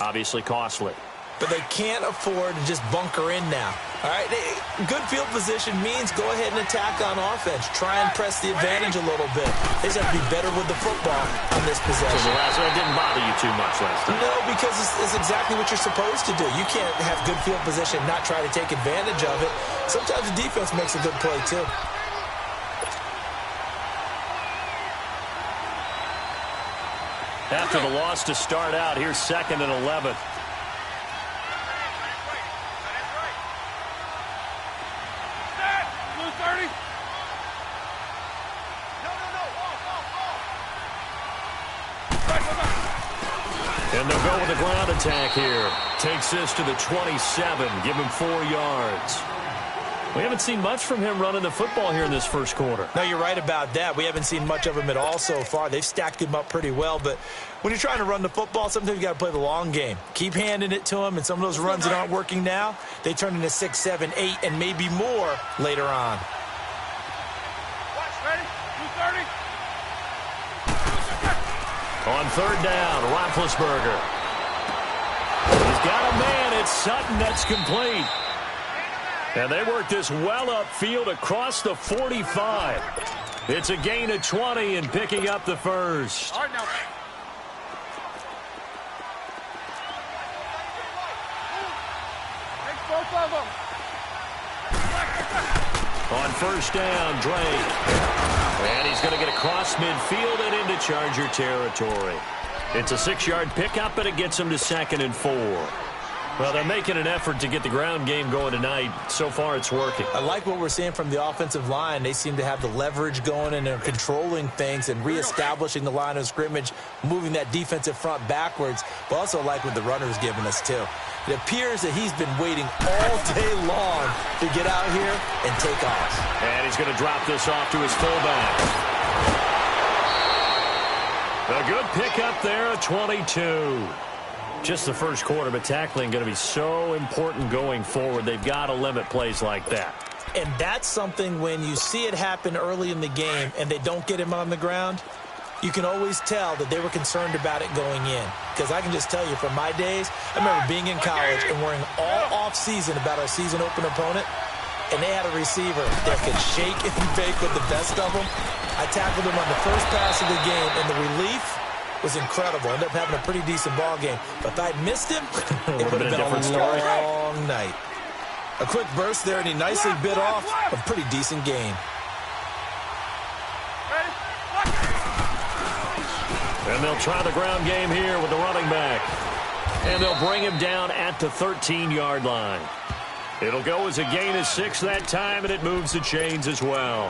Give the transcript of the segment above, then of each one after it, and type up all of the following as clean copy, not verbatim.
Obviously costly. But they can't afford to just bunker in now. All right, good field position means go ahead and attack on offense. Try and press the advantage a little bit. They just have to be better with the football on this possession. So the last one didn't bother you too much last time? No, because it's exactly what you're supposed to do. You can't have good field position and not try to take advantage of it. Sometimes the defense makes a good play, too. After the loss to start out, here's 2nd and 11. And they'll go with a ground attack here. Takes this to the 27. Give him 4 yards. We haven't seen much from him running the football here in this first quarter. No, you're right about that. We haven't seen much of him at all so far. They've stacked him up pretty well. But when you're trying to run the football, sometimes you got to play the long game. Keep handing it to him. And some of those runs that aren't working now, they turn into 6, 7, 8, and maybe more later on. On 3rd down, Roethlisberger. He's got a man. It's Sutton that's complete. And they work this well upfield across the 45. It's a gain of 20 and picking up the first. Hard now. Take both of them. On 1st down, Drake. And he's going to get across midfield and into Charger territory. It's a 6-yard pickup, and it gets him to 2nd and 4. Well, they're making an effort to get the ground game going tonight. So far, it's working. I like what we're seeing from the offensive line. They seem to have the leverage going, and they're controlling things and reestablishing the line of scrimmage, moving that defensive front backwards. But also like what the runner's giving us, too. It appears that he's been waiting all day long to get out here and take off. And he's going to drop this off to his fullback. A good pickup there at 22. Just the first quarter, but tackling going to be so important going forward. They've got to limit plays like that. And that's something when you see it happen early in the game and they don't get him on the ground, you can always tell that they were concerned about it going in. Because I can just tell you from my days, I remember being in college and worrying all off-season about our season opener opponent, and they had a receiver that could shake and bake with the best of them. I tackled him on the first pass of the game, and the relief was incredible. Ended up having a pretty decent ball game. But if I'd missed him, it would have been a long night. A quick burst there, and he nicely bit off a pretty decent gain. And they'll try the ground game here with the running back. And they'll bring him down at the 13-yard line. It'll go as a gain of 6 that time, and it moves the chains as well.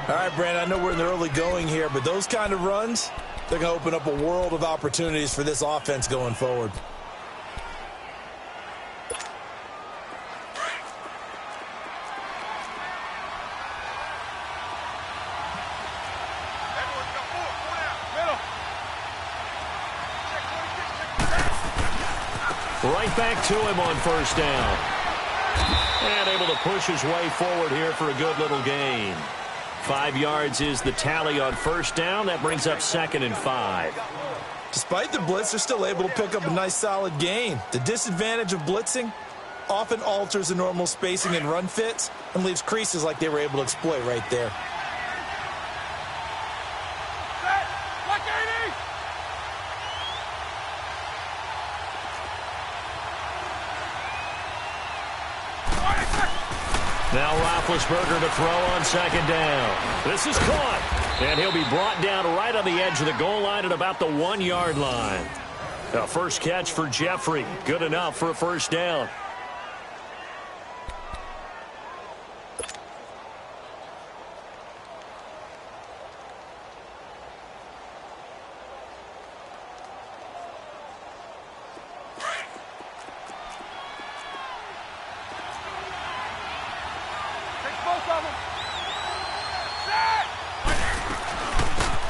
All right, Brandon, I know we're in the early going here, but those kind of runs, they're going to open up a world of opportunities for this offense going forward. Right back to him on 1st down. And able to push his way forward here for a good little gain. 5 yards is the tally on 1st down. That brings up 2nd and 5. Despite the blitz, they're still able to pick up a nice solid gain. The disadvantage of blitzing often alters the normal spacing and run fits and leaves creases like they were able to exploit right there. Now Roethlisberger to throw on 2nd down. This is caught. And he'll be brought down right on the edge of the goal line at about the 1-yard line. A first catch for Jeffrey. Good enough for a 1st down.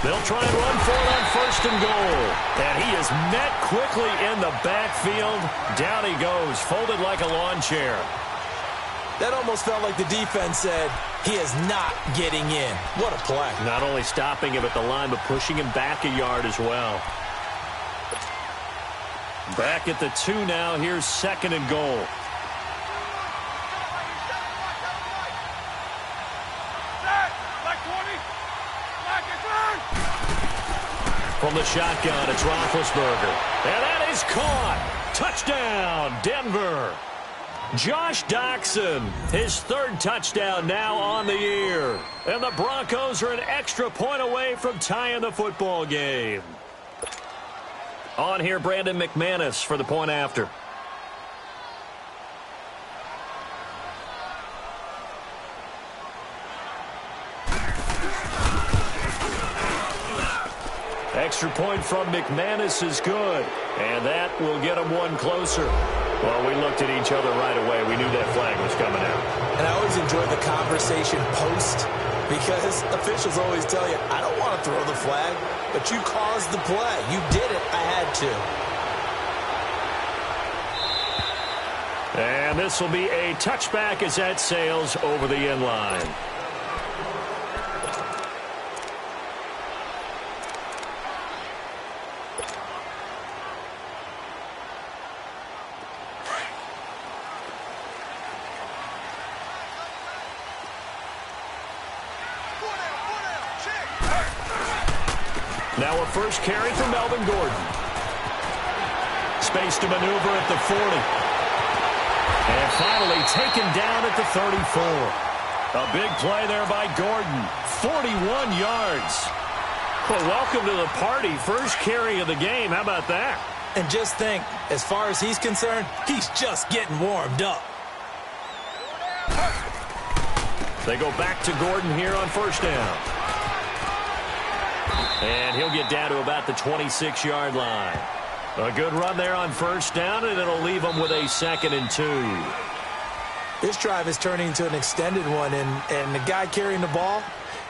They'll try and run for it on 1st and goal. And he is met quickly in the backfield. Down he goes, folded like a lawn chair. That almost felt like the defense said, he is not getting in. What a play. Not only stopping him at the line, but pushing him back a yard as well. Back at the 2 now. Here's 2nd and goal. From the shotgun, it's Roethlisberger. And that is caught. Touchdown, Denver. Josh Doxson, his 3rd touchdown now on the year. And the Broncos are an extra point away from tying the football game. On here, Brandon McManus for the point after. Extra point from McManus is good, and that will get him one closer. Well, we looked at each other right away. We knew that flag was coming out. And I always enjoy the conversation post, because officials always tell you, I don't want to throw the flag, but you caused the play. You did it. I had to. And this will be a touchback as that sails over the end line. Now a first carry for Melvin Gordon. Space to maneuver at the 40. And finally taken down at the 34. A big play there by Gordon. 41 yards. Well, welcome to the party. First carry of the game. How about that? And just think, as far as he's concerned, he's just getting warmed up. They go back to Gordon here on first down. And he'll get down to about the 26-yard line. A good run there on first down, and it'll leave him with a 2nd and 2. This drive is turning into an extended one, and the guy carrying the ball,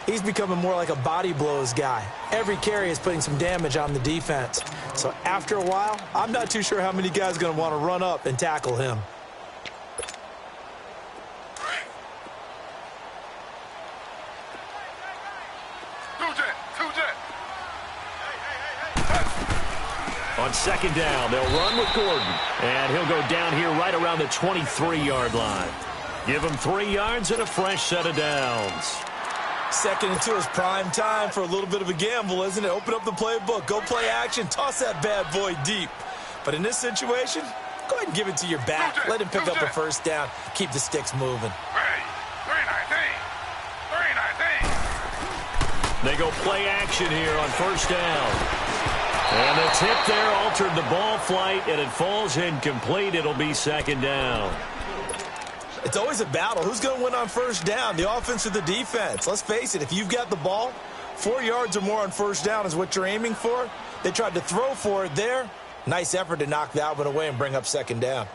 he's becoming more like a body blows guy. Every carry is putting some damage on the defense. So after a while, I'm not too sure how many guys are going to want to run up and tackle him. On second down, they'll run with Gordon. And he'll go down here right around the 23-yard line. Give him 3 yards and a fresh set of downs. 2nd and 2 is prime time for a little bit of a gamble, isn't it? Open up the playbook, go play action, toss that bad boy deep. But in this situation, go ahead and give it to your back. Let him pick up a first down. Keep the sticks moving. They go play action here on first down. And the tip there altered the ball flight, and it falls incomplete. It'll be 2nd down. It's always a battle. Who's going to win on first down, the offense or the defense? Let's face it, if you've got the ball, 4 yards or more on first down is what you're aiming for. They tried to throw for it there. Nice effort to knock that one away and bring up 2nd down.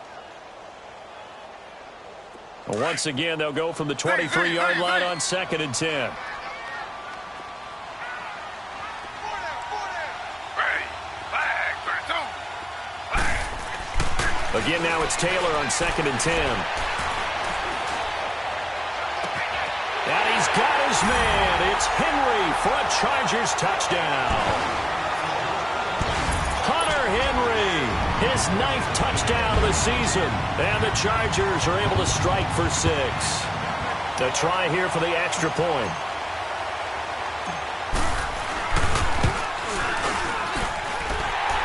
Once again, they'll go from the 23-yard line on 2nd and 10. Again, now it's Taylor on 2nd and 10. And he's got his man. It's Henry for a Chargers touchdown. Hunter Henry, his 9th touchdown of the season. And the Chargers are able to strike for 6. The try here for the extra point.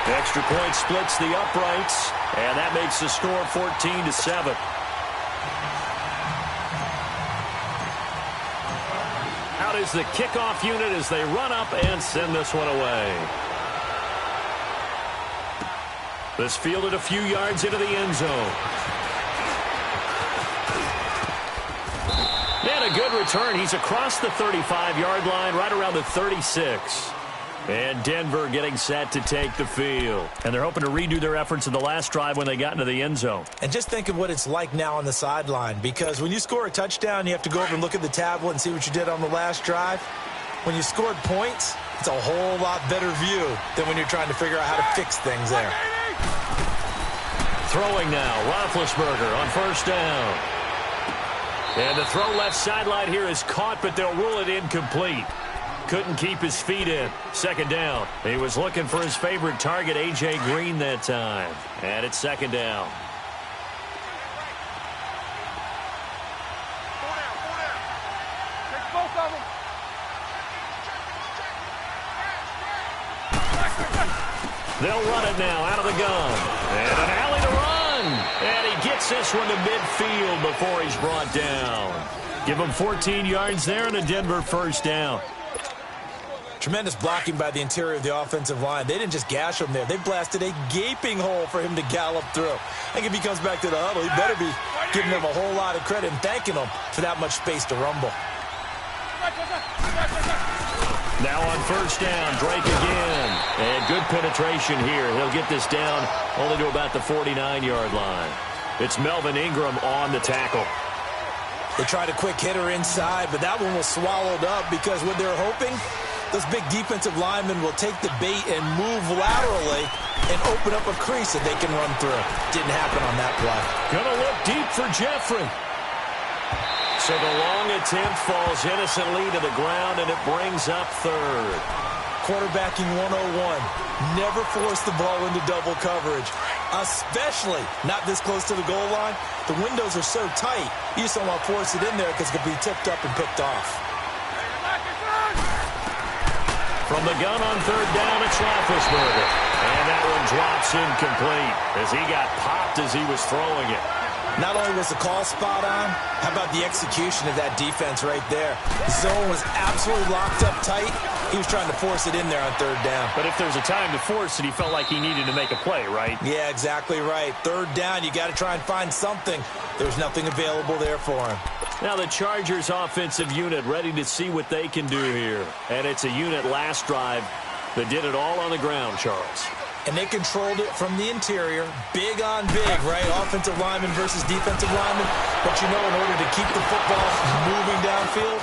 Extra point splits the uprights, and that makes the score 14-7. Out is the kickoff unit as they run up and send this one away. This fielded a few yards into the end zone. And a good return. He's across the 35-yard line, right around the 36. And Denver getting set to take the field. And they're hoping to redo their efforts in the last drive when they got into the end zone. And just think of what it's like now on the sideline, because when you score a touchdown, you have to go over and look at the tablet and see what you did on the last drive. When you scored points, it's a whole lot better view than when you're trying to figure out how to fix things there. Throwing now, Roethlisberger on first down. And the throw left sideline here is caught, but they'll rule it incomplete. Couldn't keep his feet in. Second down. He was looking for his favorite target, A.J. Green, that time. And it's second down. They'll run it now out of the gun. And an alley to run. And he gets this one to midfield before he's brought down. Give him 14 yards there and a Denver first down. Tremendous blocking by the interior of the offensive line. They didn't just gash him there. They blasted a gaping hole for him to gallop through. I think if he comes back to the huddle, he better be giving them a whole lot of credit and thanking them for that much space to rumble. Now on first down, Drake again. And good penetration here. He'll get this down only to about the 49-yard line. It's Melvin Ingram on the tackle. They tried a quick hitter inside, but that one was swallowed up because what they're hoping, those big defensive linemen will take the bait and move laterally and open up a crease that they can run through. Didn't happen on that play. Gonna look deep for Jeffrey. So the long attempt falls innocently to the ground, and it brings up third. Quarterbacking 101. Never force the ball into double coverage, especially not this close to the goal line. The windows are so tight, you just don't want to force it in there because it could be tipped up and picked off. From the gun on third down, it's Roethlisberger. And that one drops incomplete as he got popped as he was throwing it. Not only was the call spot on, how about the execution of that defense right there? The zone was absolutely locked up tight. He was trying to force it in there on third down. But if there's a time to force it, he felt like he needed to make a play, right? Yeah, exactly right. Third down, you got to try and find something. There's nothing available there for him. Now the Chargers offensive unit ready to see what they can do here. And it's a unit last drive that did it all on the ground, Charles. And they controlled it from the interior, big on big, right? Offensive lineman versus defensive lineman. But you know, in order to keep the football moving downfield,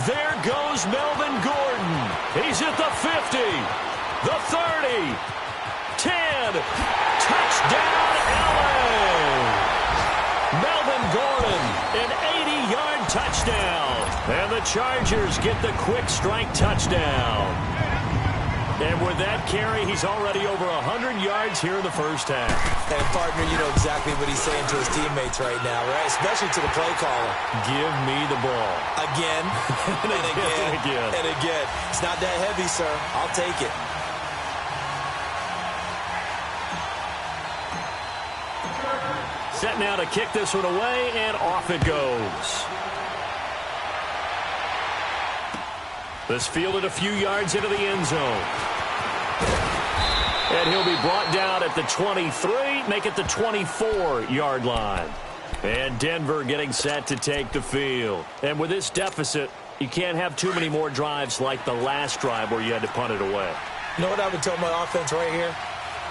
there goes Melvin Gordon. He's at the 50, the 30, 10. Touchdown, LA! Melvin Gordon, an 80-yard touchdown. And the Chargers get the quick strike touchdown. And with that carry, he's already over 100 yards here in the first half. And, partner, you know exactly what he's saying to his teammates right now, right? Especially to the play caller. Give me the ball. Again, and again, and again. It's not that heavy, sir. I'll take it. Set now to kick this one away, and off it goes. This fielded a few yards into the end zone. And he'll be brought down at the 23, make it the 24-yard line. And Denver getting set to take the field. And with this deficit, you can't have too many more drives like the last drive where you had to punt it away. You know what I would tell my offense right here?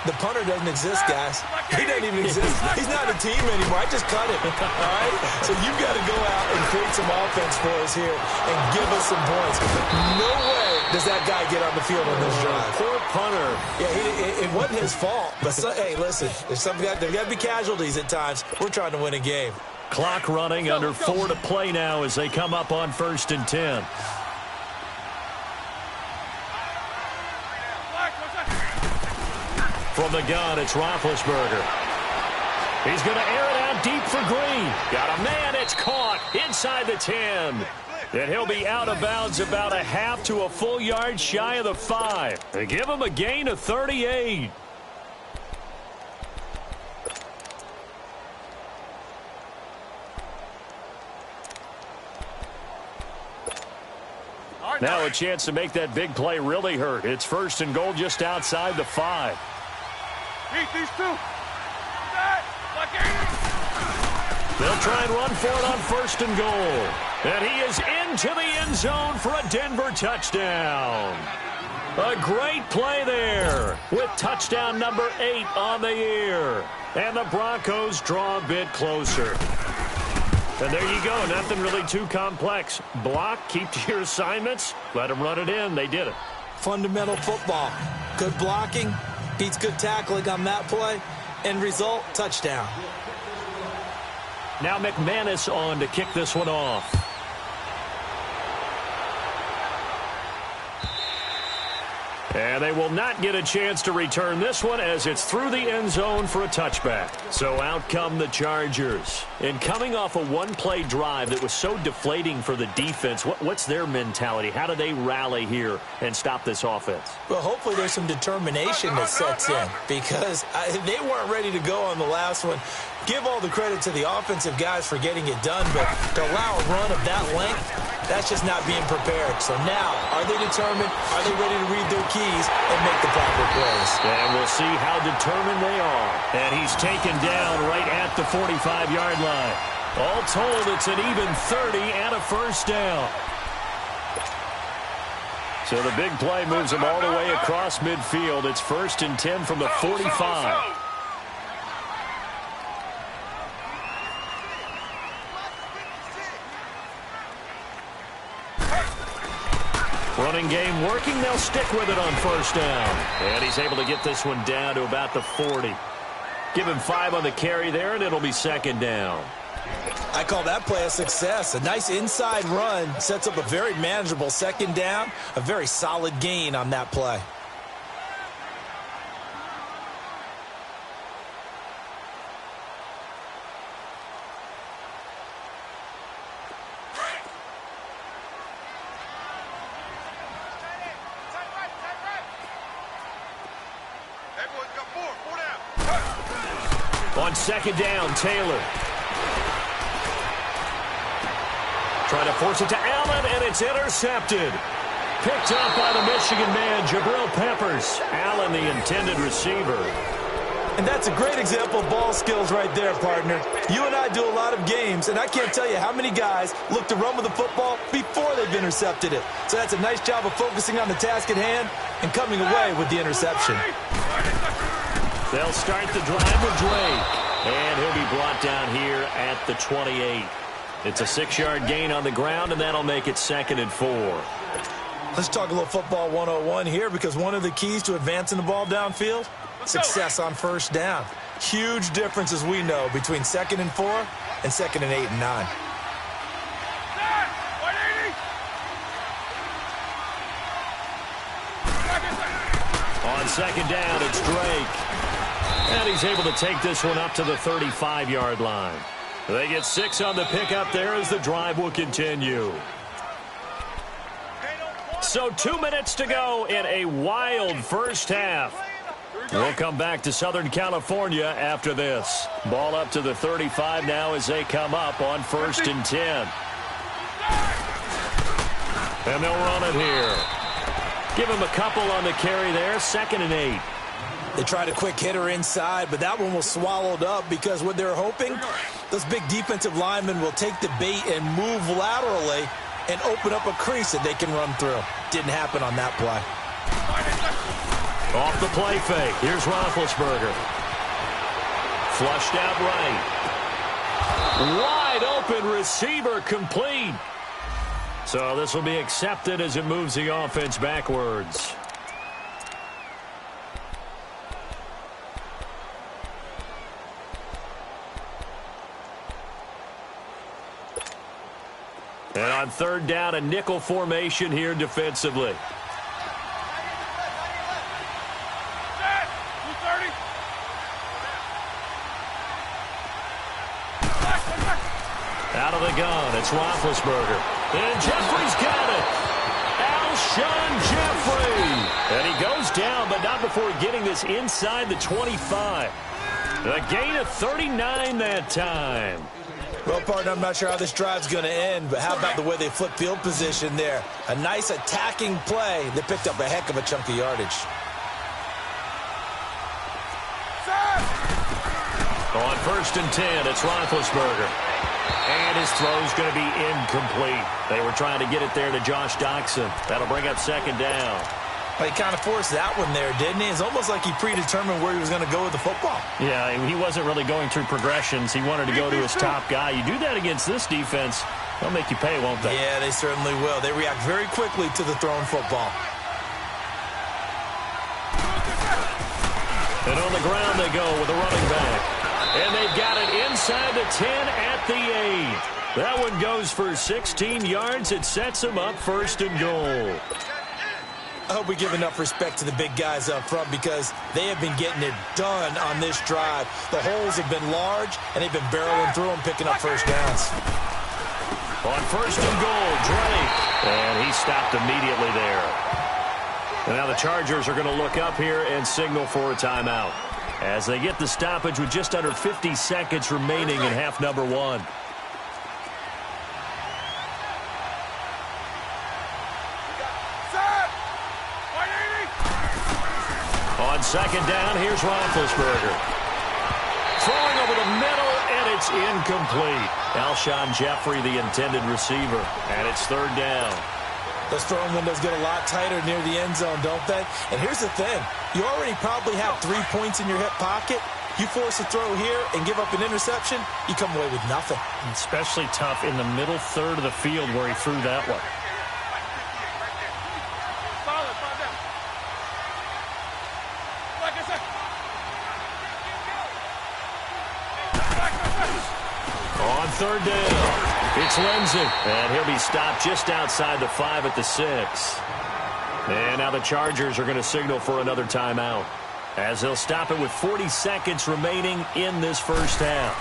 The punter doesn't exist, guys. He doesn't even exist. He's not a team anymore. I just cut him. All right? So you've got to go out and create some offense for us here and give us some points. No way does that guy get on the field on this drive. Poor punter. Yeah, it wasn't his fault. But, hey, listen, there's got to be casualties at times. We're trying to win a game. Clock running, under 4 to play now as they come up on 1st and 10. From the gun, it's Roethlisberger. He's going to air it out deep for Green. Got a man, it's caught inside the 10. And he'll be out of bounds about a half to a full yard shy of the 5. They give him a gain of 38. Now a chance to make that big play really hurt. It's 1st and goal just outside the 5. Beat these two. They'll try and run for it on 1st and goal. And he is into the end zone for a Denver touchdown. A great play there with touchdown number 8 on the year. And the Broncos draw a bit closer. And there you go. Nothing really too complex. Block, keep to your assignments, let them run it in. They did it. Fundamental football. Good blocking. Beats good tackling on that play. End result, touchdown. Now McManus on to kick this one off. And they will not get a chance to return this one as it's through the end zone for a touchback. So out come the Chargers. And coming off a one-play drive that was so deflating for the defense, what's their mentality? How do they rally here and stop this offense? Well, hopefully there's some determination that sets in because they weren't ready to go on the last one. Give all the credit to the offensive guys for getting it done, but to allow a run of that length, that's just not being prepared. So now, are they determined? Are they ready to read their keys and make the proper plays? And we'll see how determined they are. And he's taken down right at the 45-yard line. All told, it's an even 30 and a first down. So the big play moves them all the way across midfield. It's 1st and 10 from the 45. Running game working. They'll stick with it on 1st down. And he's able to get this one down to about the 40. Give him 5 on the carry there, and it'll be 2nd down. I call that play a success. A nice inside run sets up a very manageable 2nd down. A very solid gain on that play. On 2nd down, Taylor. Trying to force it to Allen, and it's intercepted. Picked up by the Michigan man, Jabril Peppers. Allen, the intended receiver. And that's a great example of ball skills right there, partner. You and I do a lot of games, and I can't tell you how many guys look to run with the football before they've intercepted it. So that's a nice job of focusing on the task at hand and coming away with the interception. They'll start the drive with Drake. And he'll be brought down here at the 28. It's a 6-yard gain on the ground, and that'll make it 2nd and 4. Let's talk a little football 101 here, because one of the keys to advancing the ball downfield, success on 1st down. Huge difference, as we know, between 2nd and 4 and 2nd and 8 and 9. On 2nd down, it's Drake. And he's able to take this one up to the 35-yard line. They get 6 on the pickup there as the drive will continue. So 2 minutes to go in a wild first half. We'll come back to Southern California after this. Ball up to the 35 now as they come up on 1st and 10. And they'll run it here. Give him a couple on the carry there, 2nd and 8. They tried a quick hitter inside, but that one was swallowed up because what they're hoping, those big defensive linemen will take the bait and move laterally and open up a crease that they can run through. Didn't happen on that play. Off the play fake. Here's Roethlisberger. Flushed out right. Wide open receiver complete. So this will be accepted as it moves the offense backwards. And on 3rd down, a nickel formation here defensively. Out of the gun, it's Roethlisberger. And Jeffrey's got it. Alshon Jeffrey. And he goes down, but not before getting this inside the 25. A gain of 39 that time. Well, partner, I'm not sure how this drive's going to end, but how about the way they flip field position there? A nice attacking play. They picked up a heck of a chunk of yardage. On 1st and 10, it's Roethlisberger. And his throw's going to be incomplete. They were trying to get it there to Josh Doxson. That'll bring up 2nd down. Well, he kind of forced that one there, didn't he? It's almost like he predetermined where he was going to go with the football. Yeah, he wasn't really going through progressions. He wanted to go to his top guy. You do that against this defense, they'll make you pay, won't they? Yeah, they certainly will. They react very quickly to the thrown football. And on the ground they go with a running back. And they've got it inside the 10 at the 8. That one goes for 16 yards. It sets them up 1st and goal. I hope we give enough respect to the big guys up front because they have been getting it done on this drive. The holes have been large, and they've been barreling through them, picking up first downs. On first and goal, Drake. And he stopped immediately there. And now the Chargers are going to look up here and signal for a timeout as they get the stoppage with just under 50 seconds remaining in half number one. On second down, here's Roethlisberger. Throwing over the middle, and it's incomplete. Alshon Jeffrey, the intended receiver, and it's third down. Those throwing windows get a lot tighter near the end zone, don't they? And here's the thing. You already probably have 3 points in your hip pocket. You force a throw here and give up an interception, you come away with nothing. Especially tough in the middle third of the field where he threw that one. On third down, it's Lindsey, and he'll be stopped just outside the 5 at the 6. And now the Chargers are going to signal for another timeout as they'll stop it with 40 seconds remaining in this first half.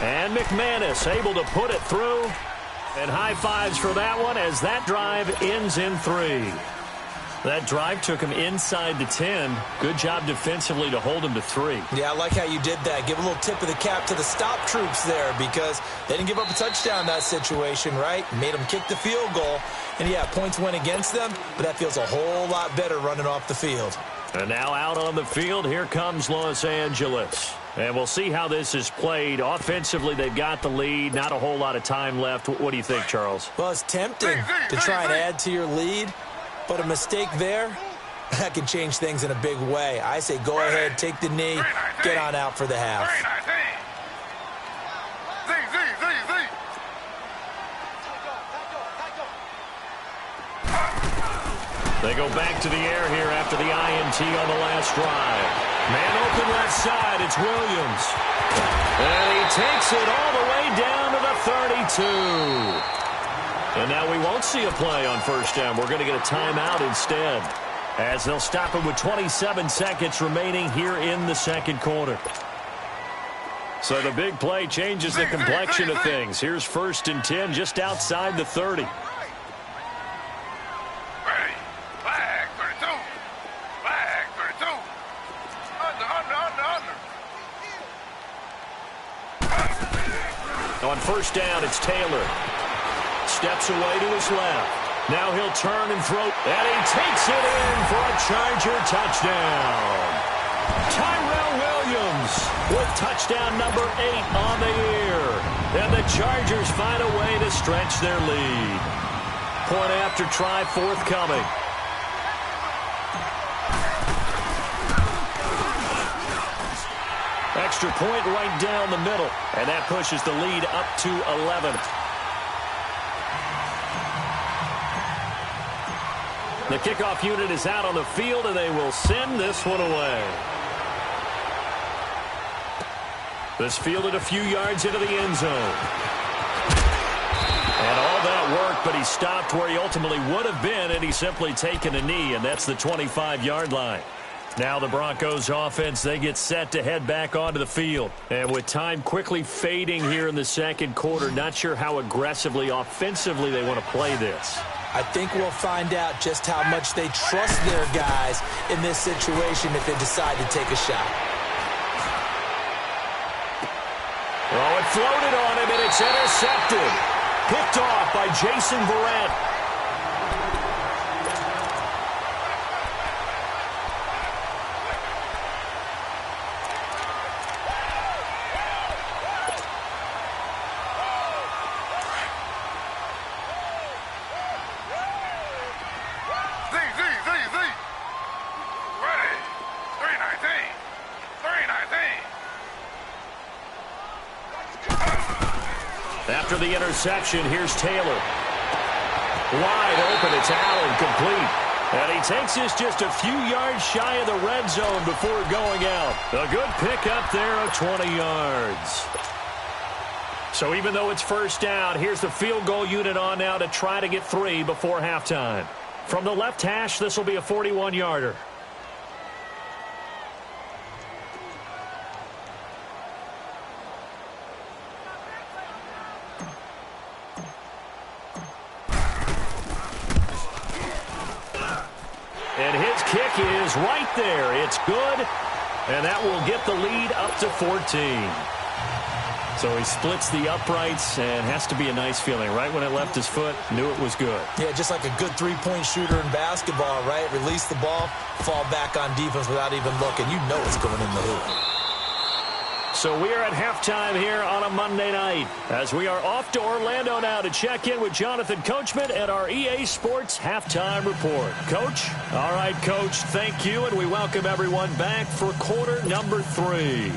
And McManus able to put it through, and high fives for that one as that drive ends in 3. That drive took him inside the 10. Good job defensively to hold him to 3. Yeah, I like how you did that. Give a little tip of the cap to the stop troops there because they didn't give up a touchdown in that situation, right? Made them kick the field goal. And, yeah, points went against them, but that feels a whole lot better running off the field. And now out on the field, here comes Los Angeles. And we'll see how this is played. Offensively, they've got the lead. Not a whole lot of time left. What do you think, Charles? Well, it's tempting to try and add to your lead. But a mistake there, that can change things in a big way. I say go ahead, take the knee, get on out for the half. They go back to the air here after the INT on the last drive. Man open left side, it's Williams. And he takes it all the way down to the 32. And now we won't see a play on first down. We're going to get a timeout instead as they'll stop it with 27 seconds remaining here in the second quarter. So the big play changes the complexion of things. Here's first and 10 just outside the 30. On first down, it's Taylor. Steps away to his left. Now he'll turn and throw, and he takes it in for a Charger touchdown. Tyrell Williams with touchdown number 8 on the year. And the Chargers find a way to stretch their lead. Point after try forthcoming. Extra point right down the middle, and that pushes the lead up to 11. The kickoff unit is out on the field, and they will send this one away. This fielded a few yards into the end zone. And all that work, but he stopped where he ultimately would have been, and he's simply taken a knee, and that's the 25-yard line. Now the Broncos offense, they get set to head back onto the field. And with time quickly fading here in the second quarter, not sure how aggressively, offensively they want to play this. I think we'll find out just how much they trust their guys in this situation if they decide to take a shot. Oh, it floated on him, and it's intercepted. Picked off by Jason Verrett. After the interception, here's Taylor. Wide open, it's Allen, complete. And he takes this just a few yards shy of the red zone before going out. A good pickup there of 20 yards. So even though it's first down, here's the field goal unit on now to try to get 3 before halftime. From the left hash, this will be a 41-yarder. And his kick is right there. It's good, and that will get the lead up to 14. So he splits the uprights, and has to be a nice feeling. Right when it left his foot, knew it was good. Yeah, just like a good three-point shooter in basketball, right? Release the ball, fall back on defense without even looking. You know it's going in the hoop. So we are at halftime here on a Monday night as we are off to Orlando now to check in with Jonathan Coachman and our EA Sports Halftime Report. Coach? All right, Coach, thank you, and we welcome everyone back for quarter number 3.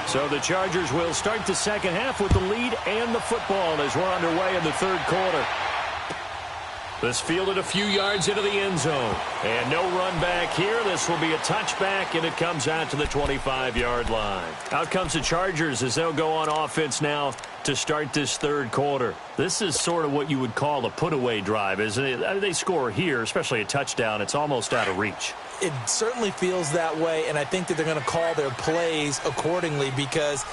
So the Chargers will start the second half with the lead and the football as we're underway in the third quarter. This fielded a few yards into the end zone. And no run back here. This will be a touchback, and it comes out to the 25-yard line. Out comes the Chargers as they'll go on offense now to start this third quarter. This is sort of what you would call a put-away drive, isn't it? I mean, they score here, especially a touchdown. It's almost out of reach. It certainly feels that way, and I think that they're going to call their plays accordingly because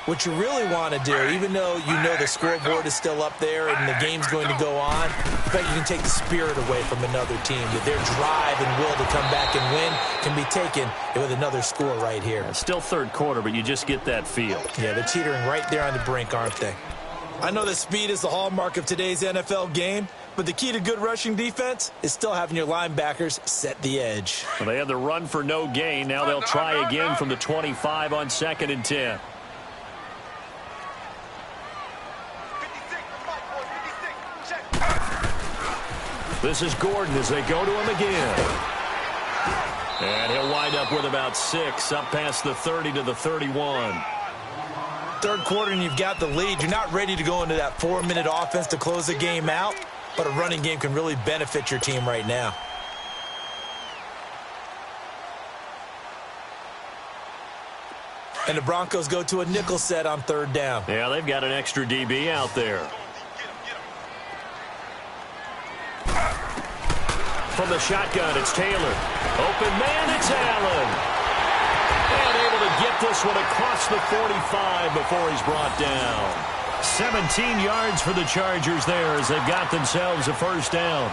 what you really want to do, even though you know the scoreboard is still up there and the game's going to go on, in fact, you can take the spirit away from another team. Their drive and will to come back and win can be taken with another score right here. It's still third quarter, but you just get that feel. Yeah, they're teetering right there on the brink, aren't they? I know that speed is the hallmark of today's NFL game, but the key to good rushing defense is still having your linebackers set the edge. Well, they had the run for no gain. Now they'll try again from the 25 on 2nd and 10. This is Gordon as they go to him again. And he'll wind up with about 6, up past the 30 to the 31. Third quarter and you've got the lead. You're not ready to go into that 4-minute offense to close the game out, but a running game can really benefit your team right now. And the Broncos go to a nickel set on 3rd down. Yeah, they've got an extra DB out there. From the shotgun, it's Taylor. Open man, it's Allen. And able to get this one across the 45 before he's brought down. 17 yards for the Chargers there as they've got themselves a first down.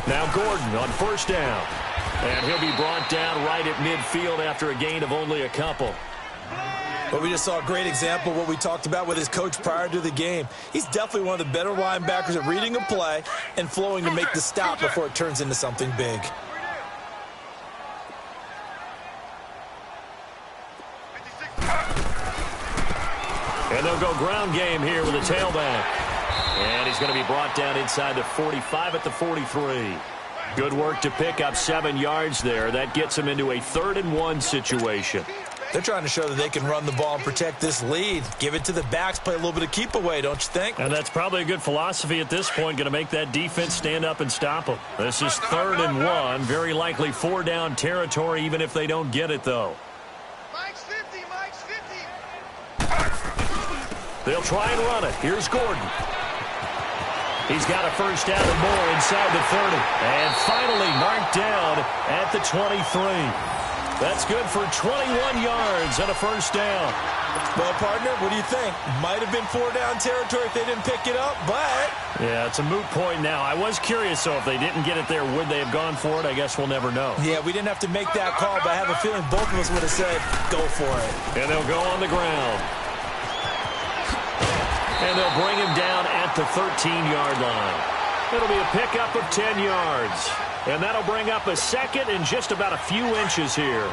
Now Gordon on 1st down. And he'll be brought down right at midfield after a gain of only a couple. But we just saw a great example of what we talked about with his coach prior to the game. He's definitely one of the better linebackers at reading a play and flowing to make the stop before it turns into something big. And they'll go ground game here with a tailback. And he's going to be brought down inside the 45 at the 43. Good work to pick up 7 yards there. That gets him into a 3rd and 1 situation. They're trying to show that they can run the ball and protect this lead. Give it to the backs, play a little bit of keep away, don't you think? And that's probably a good philosophy at this point, going to make that defense stand up and stop them. This is 3rd and 1, very likely 4-down territory even if they don't get it, though. Mike's 50, Mike's 50. They'll try and run it. Here's Gordon. He's got a first down and more inside the 30. And finally marked down at the 23. That's good for 21 yards and a first down. Well, partner, what do you think? Might have been 4-down territory if they didn't pick it up, but... Yeah, it's a moot point now. I was curious, so if they didn't get it there, would they have gone for it? I guess we'll never know. Yeah, we didn't have to make that call, but I have a feeling both of us would have said, go for it. And they'll go on the ground. And they'll bring him down at the 13-yard line. It'll be a pickup of 10 yards. And that'll bring up a 2nd and just about a few inches here.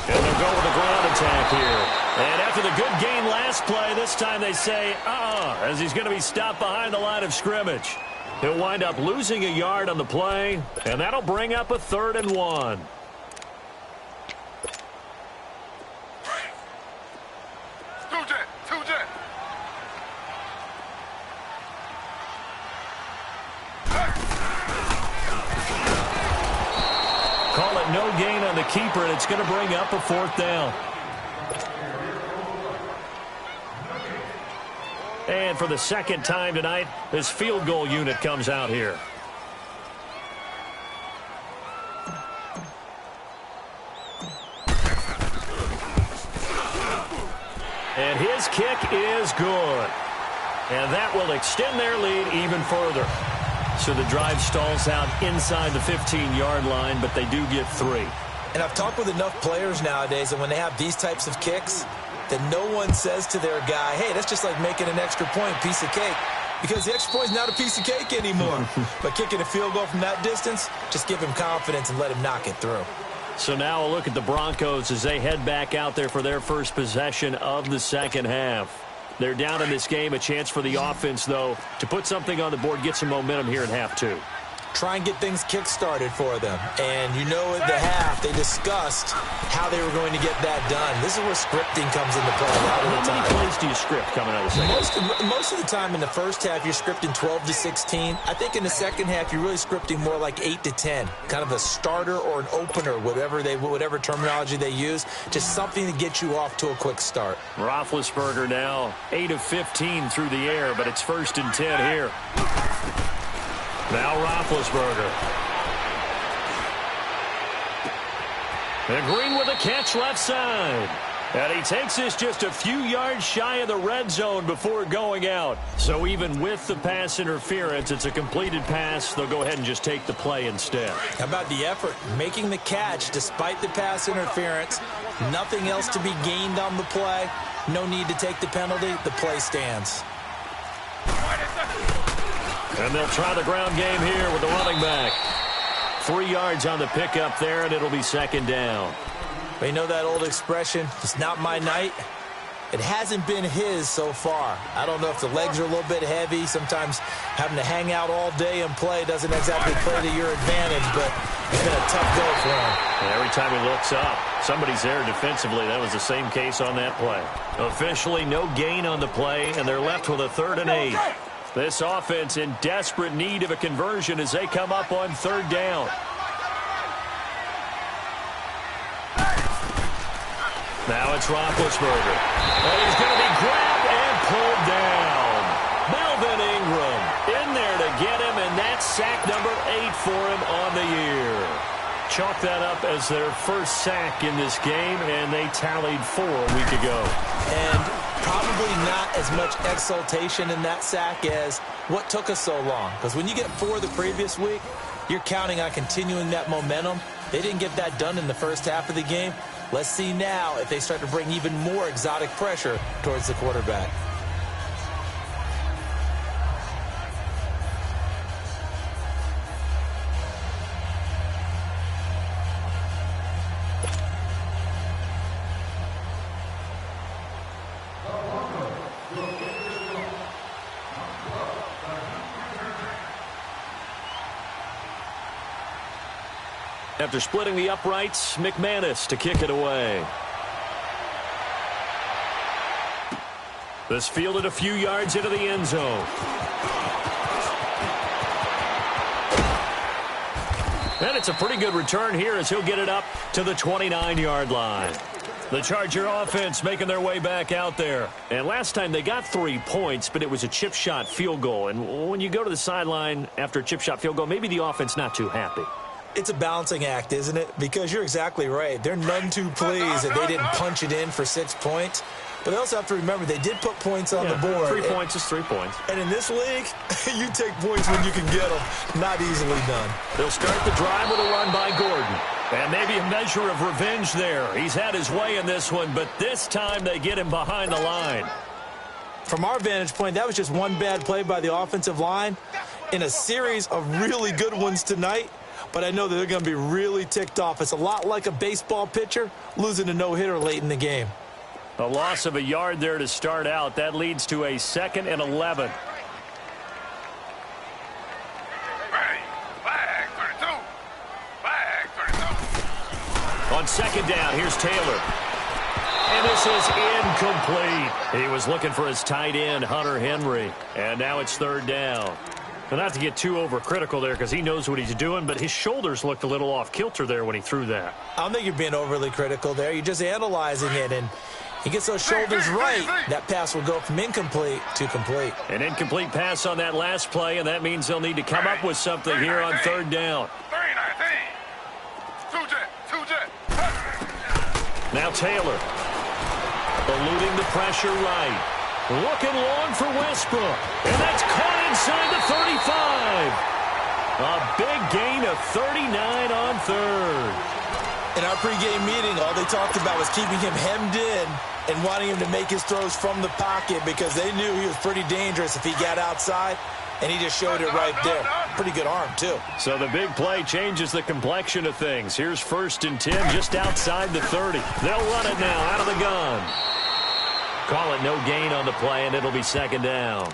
And they'll go with a ground attack here. And after the good gain last play, this time they say, as he's going to be stopped behind the line of scrimmage. He'll wind up losing a yard on the play, and that'll bring up a 3rd and 1. Call it no gain on the keeper, and it's going to bring up a 4th down. And for the second time tonight, this field goal unit comes out here. And his kick is good. And that will extend their lead even further. So the drive stalls out inside the 15-yard line, but they do get 3. And I've talked with enough players nowadays, and when they have these types of kicks, that no one says to their guy, hey, that's just like making an extra point, piece of cake. Because the extra point is not a piece of cake anymore. But kicking a field goal from that distance, just give him confidence and let him knock it through. So now a look at the Broncos as they head back out there for their first possession of the second half. They're down in this game. A chance for the offense, though, to put something on the board, get some momentum here in half 2. Try and get things kick-started for them. And you know at the half, they discussed how they were going to get that done. This is where scripting comes into play a lot of the time. How many plays do you script coming out of the second half? Most of the time in the first half, you're scripting 12 to 16. I think in the second half, you're really scripting more like 8 to 10. Kind of a starter or an opener, whatever terminology they use. Just something to get you off to a quick start. Roethlisberger now 8 of 15 through the air, but it's 1st and 10 here. Now Roethlisberger. And Green with a catch left side. And he takes this just a few yards shy of the red zone before going out. So even with the pass interference, it's a completed pass. They'll go ahead and just take the play instead. How about the effort? Making the catch despite the pass interference. Nothing else to be gained on the play. No need to take the penalty. The play stands. And they'll try the ground game here with the running back. 3 yards on the pickup there, and it'll be 2nd down. But you know that old expression, it's not my night? It hasn't been his so far. I don't know if the legs are a little bit heavy. Sometimes having to hang out all day and play doesn't exactly play to your advantage, but it's been a tough go for him. And every time he looks up, somebody's there defensively. That was the same case on that play. Officially, no gain on the play, and they're left with a 3rd and 8. This offense in desperate need of a conversion as they come up on 3rd down. Now it's Roethlisberger. And he's going to be grabbed and pulled down. Melvin Ingram in there to get him, and that's sack number 8 for him on the year. Chalk that up as their first sack in this game, and they tallied 4 a week ago. And probably not as much exultation in that sack as what took us so long. Because when you get 4 the previous week, you're counting on continuing that momentum. They didn't get that done in the first half of the game. Let's see now if they start to bring even more exotic pressure towards the quarterback. After splitting the uprights, McManus to kick it away. This fielded a few yards into the end zone. And it's a pretty good return here as he'll get it up to the 29-yard line. The Charger offense making their way back out there. And last time they got 3 points, but it was a chip shot field goal. And when you go to the sideline after a chip shot field goal, maybe the offense not too happy. It's a balancing act, isn't it? Because you're exactly right. They're none too pleased that they didn't punch it in for 6 points. But they also have to remember they did put points on the board. 3 points is 3 points. And in this league, you take points when you can get them. Not easily done. They'll start the drive with a run by Gordon. And maybe a measure of revenge there. He's had his way in this one, but this time they get him behind the line. From our vantage point, that was just one bad play by the offensive line in a series of really good ones tonight. But I know that they're going to be really ticked off. It's a lot like a baseball pitcher losing a no-hitter late in the game. A loss of a yard there to start out. That leads to a 2nd and 11. On 2nd down, here's Taylor. And this is incomplete. He was looking for his tight end, Hunter Henry. And now it's 3rd down. And not to get too overcritical there because he knows what he's doing, but his shoulders looked a little off kilter there when he threw that. I don't think you're being overly critical there. You're just analyzing it, and he gets those shoulders right. That pass will go from incomplete to complete. An incomplete pass on that last play, and that means they'll need to come up with something here on 3rd down. Now Taylor, eluding the pressure right. Looking long for Westbrook. And that's caught inside the 35. A big gain of 39 on 3rd. In our pregame meeting, all they talked about was keeping him hemmed in and wanting him to make his throws from the pocket because they knew he was pretty dangerous if he got outside, and he just showed it right there. Pretty good arm, too. So the big play changes the complexion of things. Here's 1st and 10 just outside the 30. They'll run it now out of the gun. Call it no gain on the play, and it'll be 2nd down.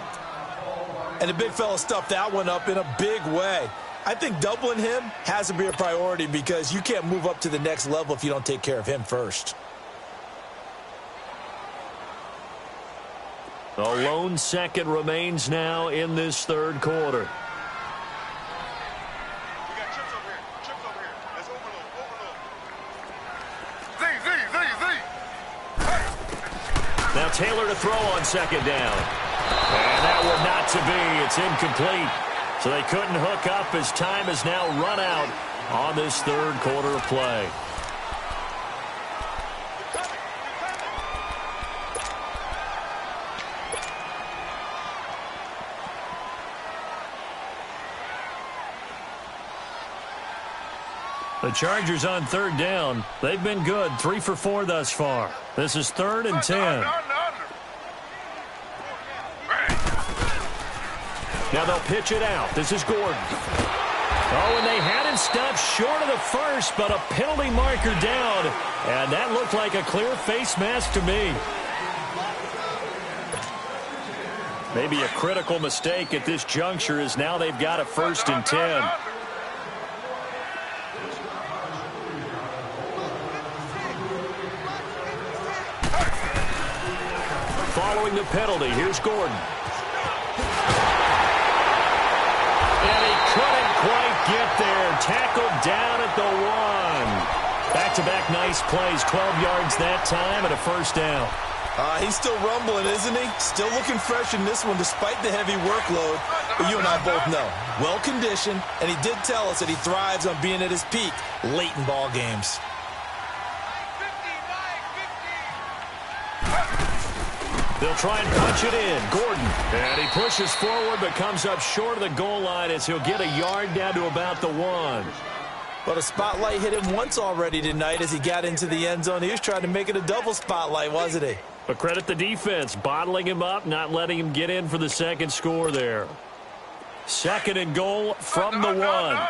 And the big fella stuffed that one up in a big way. I think doubling him has to be a priority because you can't move up to the next level if you don't take care of him first. A lone second remains now in this 3rd quarter. We got chips over here. Chips over here. Let's overload. Now Taylor to throw on 2nd down. And that one not to be. It's incomplete. So they couldn't hook up as time has now run out on this 3rd quarter of play. The Chargers on 3rd down. They've been good. 3 for 4 thus far. This is 3rd and 10. Now they'll pitch it out. This is Gordon. Oh, and they had him stopped short of the first, but a penalty marker down. And that looked like a clear face mask to me. Maybe a critical mistake at this juncture is now they've got a 1st and 10. Following the penalty, here's Gordon. And he couldn't quite get there. Tackled down at the 1. Back-to-back nice plays. 12 yards that time and a 1st down. He's still rumbling, isn't he? Still looking fresh in this one despite the heavy workload. But you and I both know, well-conditioned, and he did tell us that he thrives on being at his peak late in ball games. They'll try and punch it in. Gordon. And he pushes forward but comes up short of the goal line as he'll get a yard down to about the 1. But a spotlight hit him once already tonight as he got into the end zone. He was trying to make it a double spotlight, wasn't he? But credit the defense, bottling him up, not letting him get in for the 2nd score there. 2nd and goal from the 1.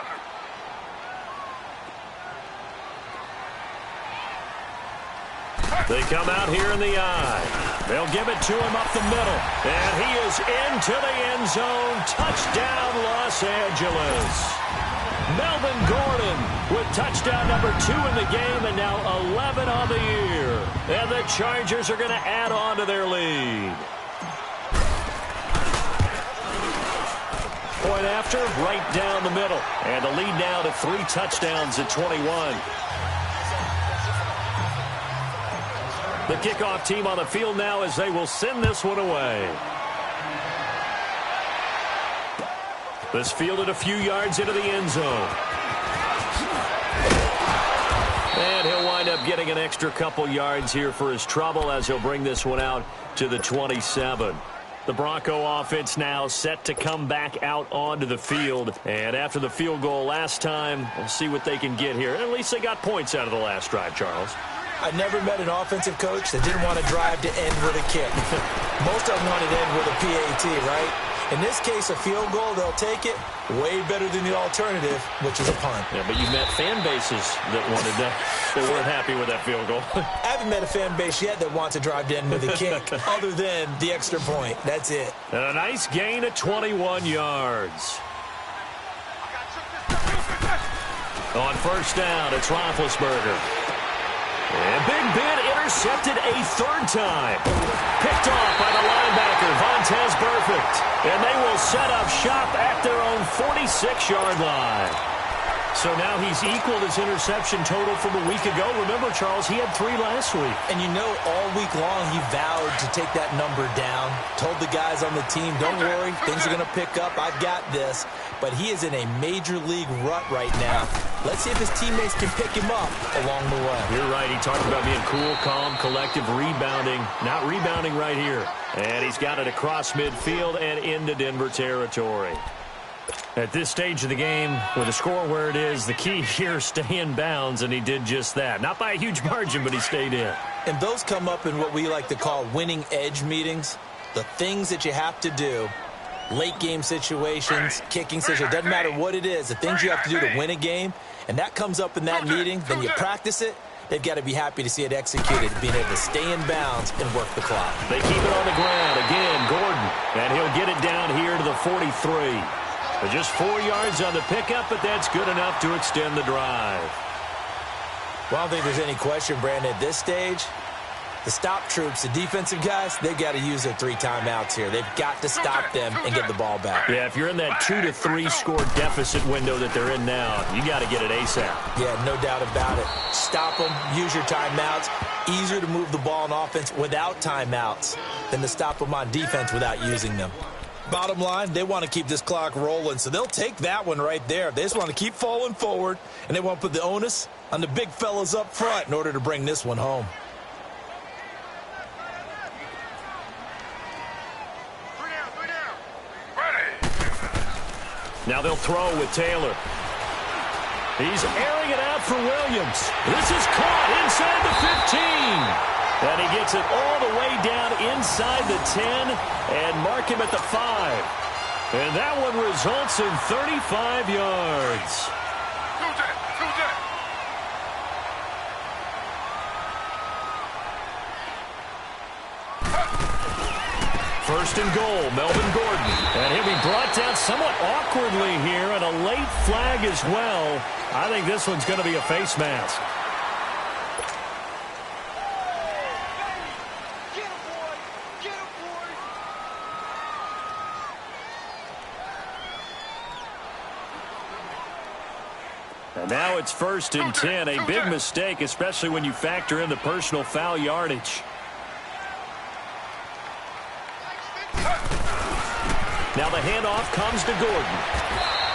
They come out here in the eye. They'll give it to him up the middle. And he is into the end zone. Touchdown, Los Angeles. Melvin Gordon with touchdown number 2 in the game and now 11 on the year. And the Chargers are going to add on to their lead. Point after, right down the middle. And the lead now to 3 touchdowns at 21. The kickoff team on the field now as they will send this one away. This fielded a few yards into the end zone. And he'll wind up getting an extra couple yards here for his trouble as he'll bring this one out to the 27. The Bronco offense now set to come back out onto the field. And after the field goal last time, we'll see what they can get here. At least they got points out of the last drive, Charles. I never met an offensive coach that didn't want to drive to end with a kick. Most of them wanted to end with a PAT, right? In this case, a field goal, they'll take it way better than the alternative, which is a punt. Yeah, but you met fan bases that wanted that, that weren't happy with that field goal. I haven't met a fan base yet that wants to drive in with a kick other than the extra point. That's it. And a nice gain of 21 yards. On first down, it's Roethlisberger. And Big Ben intercepted a third time. Picked off by the linebacker, Vontaze Burfict. And they will set up shop at their own 46-yard line. So now he's equaled his interception total from a week ago. Remember, Charles, he had 3 last week. And you know, all week long he vowed to take that number down. Told the guys on the team, don't worry, things are going to pick up. I've got this. But he is in a major league rut right now. Let's see if his teammates can pick him up along the way. You're right. He talked about being cool, calm, collective, rebounding. Not rebounding right here. And he's got it across midfield and into Denver territory. At this stage of the game, with the score where it is, the key here is stay in bounds, and he did just that. Not by a huge margin, but he stayed in. And those come up in what we like to call winning edge meetings. The things that you have to do, late game situations, kicking situations, doesn't matter what it is, the things you have to do to win a game, and that comes up in that meeting, then you practice it. They've got to be happy to see it executed, being able to stay in bounds and work the clock. They keep it on the ground. Again, Gordon, and he'll get it down here to the 43. But just 4 yards on the pickup, but that's good enough to extend the drive. Well, I don't think there's any question, Brandon, at this stage, the stop troops, the defensive guys, they've got to use their 3 timeouts here. They've got to stop them and get the ball back. Yeah, if you're in that 2 to 3 score deficit window that they're in now, you got to get it ASAP. Yeah, no doubt about it. Stop them, use your timeouts. Easier to move the ball on offense without timeouts than to stop them on defense without using them. Bottom line, they want to keep this clock rolling, so they'll take that one right there. They just want to keep falling forward, and they want to put the onus on the big fellas up front in order to bring this one home. Now they'll throw with Taylor. He's airing it out for Williams. This is caught inside the 15. And he gets it all the way down inside the 10 and mark him at the 5. And that one results in 35 yards. First and goal, Melvin Gordon. And he'll be brought down somewhat awkwardly here, and a late flag as well. I think this one's going to be a face mask. And now it's first and 10, a big mistake, especially when you factor in the personal foul yardage. Now the handoff comes to Gordon.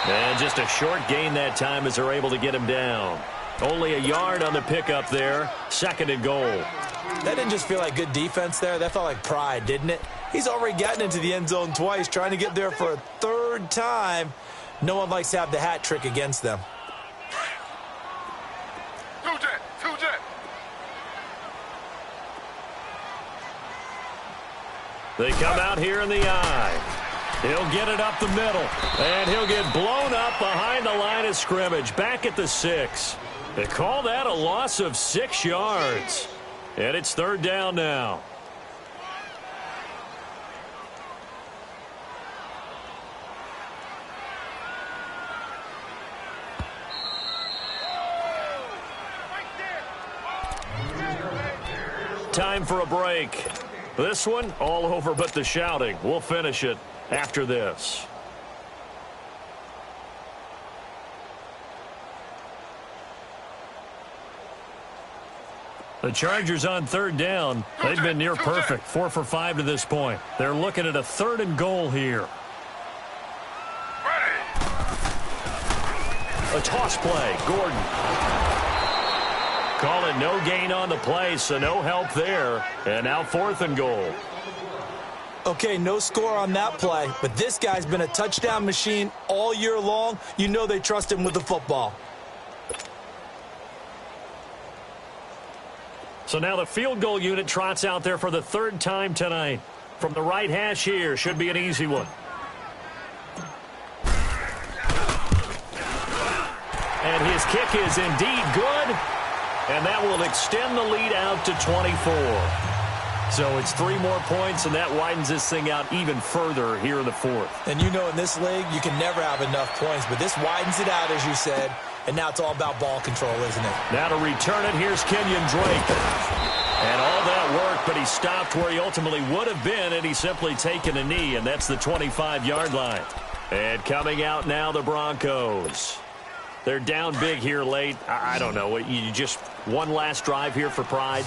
And just a short gain that time as they're able to get him down. Only a yard on the pickup there. Second and goal. That didn't just feel like good defense there. That felt like pride, didn't it? He's already gotten into the end zone twice, trying to get there for a third time. No one likes to have the hat trick against them. They come out here in the eye. He'll get it up the middle, and he'll get blown up behind the line of scrimmage, back at the 6. They call that a loss of 6 yards, and it's third down now. Time for a break. This one, all over but the shouting. We'll finish it after this. The Chargers on third down. They've been near perfect. 4 for 5 to this point. They're looking at a third and goal here. A toss play. Gordon. Call it no gain on the play, so no help there. And now fourth and goal. Okay, no score on that play, but this guy's been a touchdown machine all year long. You know they trust him with the football. So now the field goal unit trots out there for the third time tonight. From the right hash here, should be an easy one. And his kick is indeed good. And that will extend the lead out to 24. So it's 3 more points, and that widens this thing out even further here in the fourth. And you know in this league, you can never have enough points, but this widens it out, as you said, and now it's all about ball control, isn't it? Now to return it, here's Kenyon Drake. And all that work, but he stopped where he ultimately would have been, and he's simply taken a knee, and that's the 25-yard line. And coming out now, the Broncos. They're down big here late. I don't know. You just one last drive here for pride?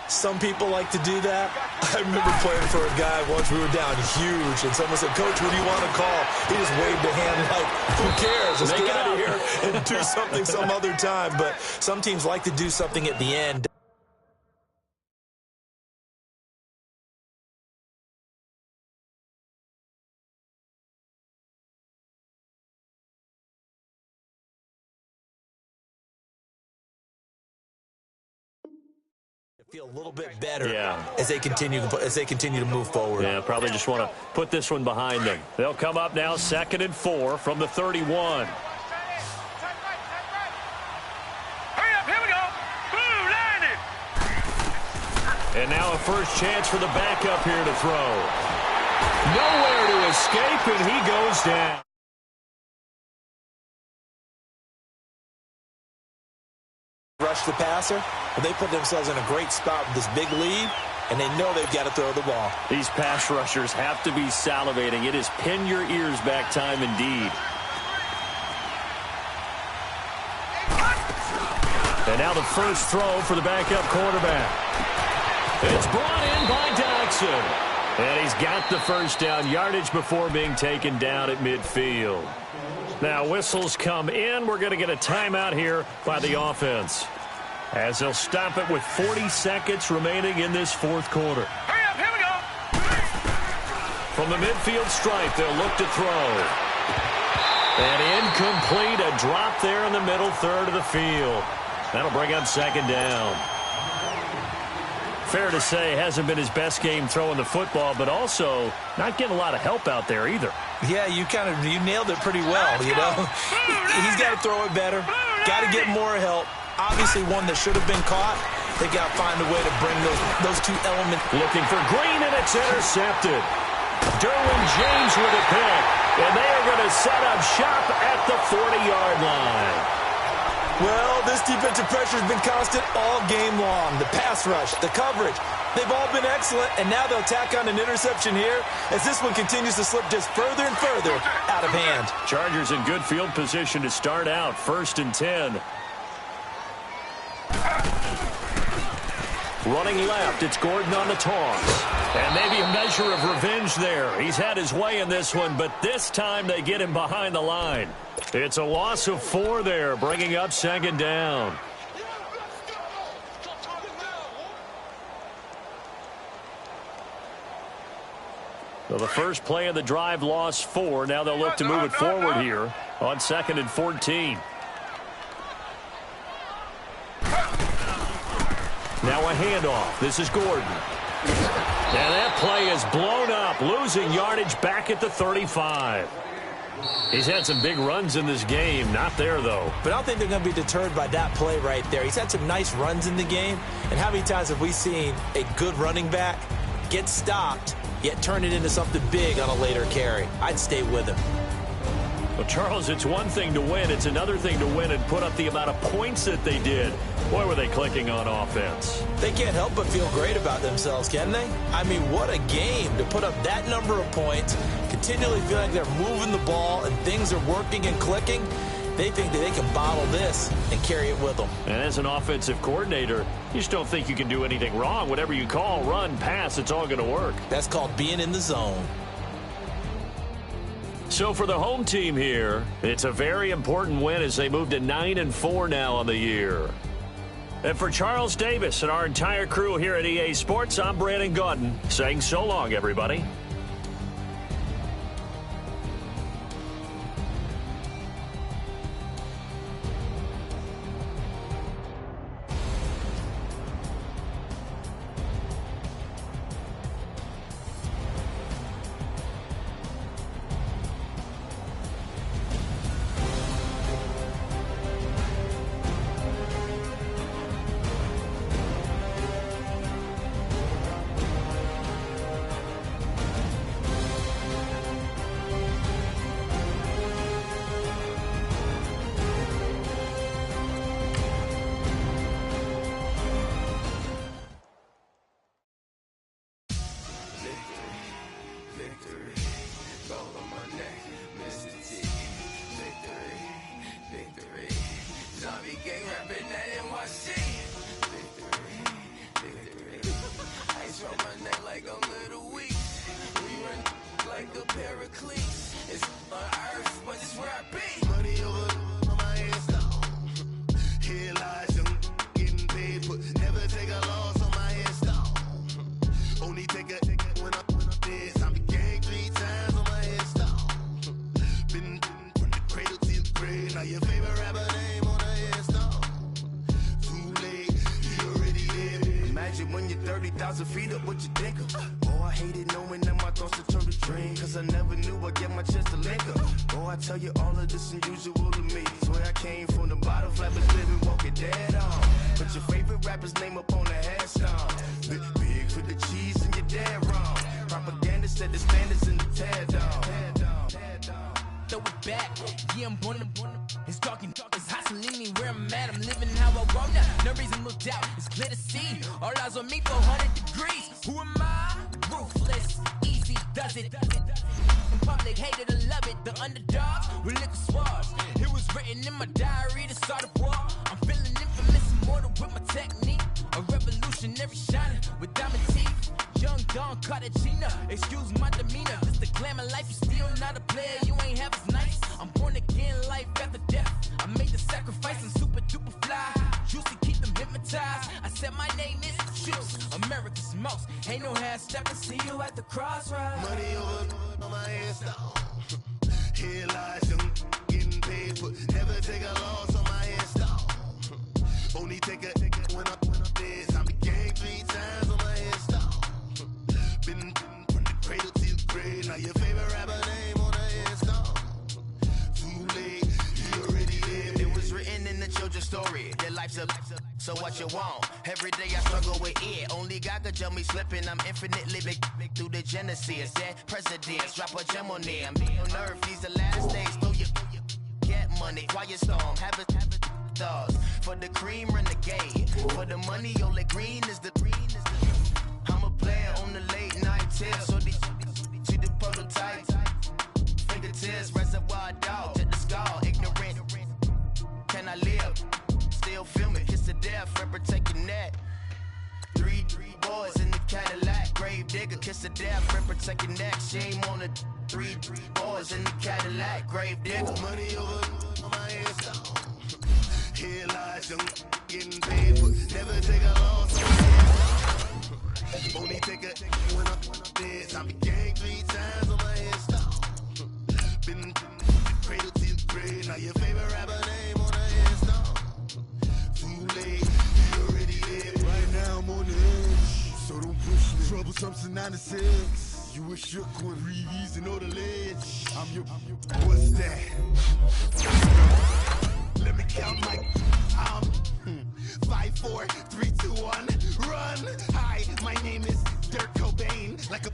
Some people like to do that. I remember playing for a guy once. We were down huge, and someone said, "Coach, what do you want to call?" He just waved a hand like, who cares? Let's get out of here and do something some other time. But some teams like to do something at the end. Feel a little bit better as they continue to move forward. Yeah, probably just want to put this one behind them. They'll come up now 2nd and 4 from the 31. Hurry up, here we go. Boom, landed. And now a first chance for the backup here to throw. Nowhere to escape, and he goes down. Rush the passer, but they put themselves in a great spot with this big lead, and they know they've got to throw the ball. These pass rushers have to be salivating. It is pin your ears back time indeed. And now the first throw for the backup quarterback. It's brought in by Dodson. And he's got the first down yardage before being taken down at midfield. Now whistles come in. We're going to get a timeout here by the offense, as they'll stop it with 40 seconds remaining in this fourth quarter. Hurry up, here we go. From the midfield stripe, they'll look to throw. And incomplete, a drop there in the middle third of the field. That'll bring up 2nd down. Fair to say, hasn't been his best game throwing the football, but also not getting a lot of help out there either. Yeah, you nailed it pretty well, you know. He's got to throw it better, got to get more help. Obviously one that should have been caught. They've got to find a way to bring those two elements. Looking for Green, and it's intercepted. Derwin James with a pick, and they are going to set up shop at the 40-yard line. Well, this defensive pressure has been constant all game long. The pass rush, the coverage, they've all been excellent, and now they'll tack on an interception here as this one continues to slip just further and further out of hand. Chargers in good field position to start out, 1st and 10. Running left, it's Gordon on the toss. And maybe a measure of revenge there. He's had his way in this one, but this time they get him behind the line. It's a loss of 4 there, bringing up 2nd down. So the first play of the drive lost 4. Now they'll look to move it forward here on 2nd and 14. Now a handoff. This is Gordon. And that play is blown up, losing yardage back at the 35. He's had some big runs in this game. Not there, though. But I don't think they're going to be deterred by that play right there. He's had some nice runs in the game. And how many times have we seen a good running back get stopped, yet turn it into something big on a later carry? I'd stay with him. Well, Charles, it's one thing to win. It's another thing to win and put up the amount of points that they did. Boy, were they clicking on offense. They can't help but feel great about themselves, can they? I mean, what a game to put up that number of points, continually feel like they're moving the ball and things are working and clicking. They think that they can bottle this and carry it with them. And as an offensive coordinator, you just don't think you can do anything wrong. Whatever you call, run, pass, it's all going to work. That's called being in the zone. So for the home team here, it's a very important win as they move to 9-4 now on the year. And for Charles Davis and our entire crew here at EA Sports, I'm Brandon Gaudin saying so long, everybody. big gang rapping at NYC. Victory. Ice round my neck like I'm Little Weak. We run like a paraclete. It's on earth, but it's where I be. Money over on my headstone. Here lies young, getting paid, but never take a loss on my headstone. Only take a when I'm dead. I'm the gang 3 times on my headstone. Been from the cradle to the grave. Now your favorite rapper name on a headstone. Too late, you already dead. Imagine when you're 30,000 feet up, what you think of? Oh, I hated knowing that my thoughts would turn to dream. Cause I never knew I'd get my chance to link up. Oh, I tell you all of this unusual to me. Swear I came from the bottom, flappers living, walking dead on. Put your favorite rapper's name up on the headstone. Big for the cheese and you're dead wrong. Propaganda said the standards in the TED dog. Throw it back, yeah, I'm born to it's talking, it's hustling me where I'm at. I'm living how I want now. No reason to doubt, it's clear to see. All eyes on me, 400 degrees. Who am I? Ruthless, easy, does it. In public, hated or love it. The underdogs with liquor swabs. It was written in my diary to start a war. I'm feeling infamous, immortal with my technique. A revolutionary shining with diamond teeth. Young Don Cartagena, excuse my demeanor. This the glamour life, you still not a player, you ain't half as nice. I'm born again, life after death. I made the sacrifice, I'm super duper fly. Juicy, keep them hypnotized. I said my name is Juice, America's most. Ain't no half stepping, see you at the crossroads. Money over on my headstone. Here lies young, getting paid, but never take a loss on my headstone. Only take a when I'm dead. I'm the gang 3 times on my headstone. Been from the cradle to the grave. Now your favorite rapper name on a headstone. Too late, you already dead. It was written in the children's story. Their life's a so what you want? Every day I struggle with it. Only God could jump me slipping. I'm infinitely big through the genesis. Dead presidents, drop a gem on them. On earth, these the last days. Throw you get money. Quiet storm, have it stars. For the cream, renegade. For the money, only green is the I'm a player on the late night tips. So these see the prototype. Fingertips, reservoir dog, check the skull. Ignorant, can I live? Still film it, kiss to death, forever take your neck. 3 boys in the Cadillac, grave digger, kiss to death, forever take your neck. Shame on the 3 boys in the Cadillac, grave digger. Money over on my headstone. Here lies young, getting paid, but never take a loss on my headstone. Only take a when I'm dead. I'm the gang 3 times on my headstone. Been cradle to the grave. Now your favorite rapper name on a headstone. Too late, you already dead. Right now I'm on the edge, so don't push me. Troublesome to 96. You a shook one, breathe and know the ledge. I'm your what's that? Let me count my 5, 4, 3, 2, 1, run. Hi, my name is Dirk Cobain. Like a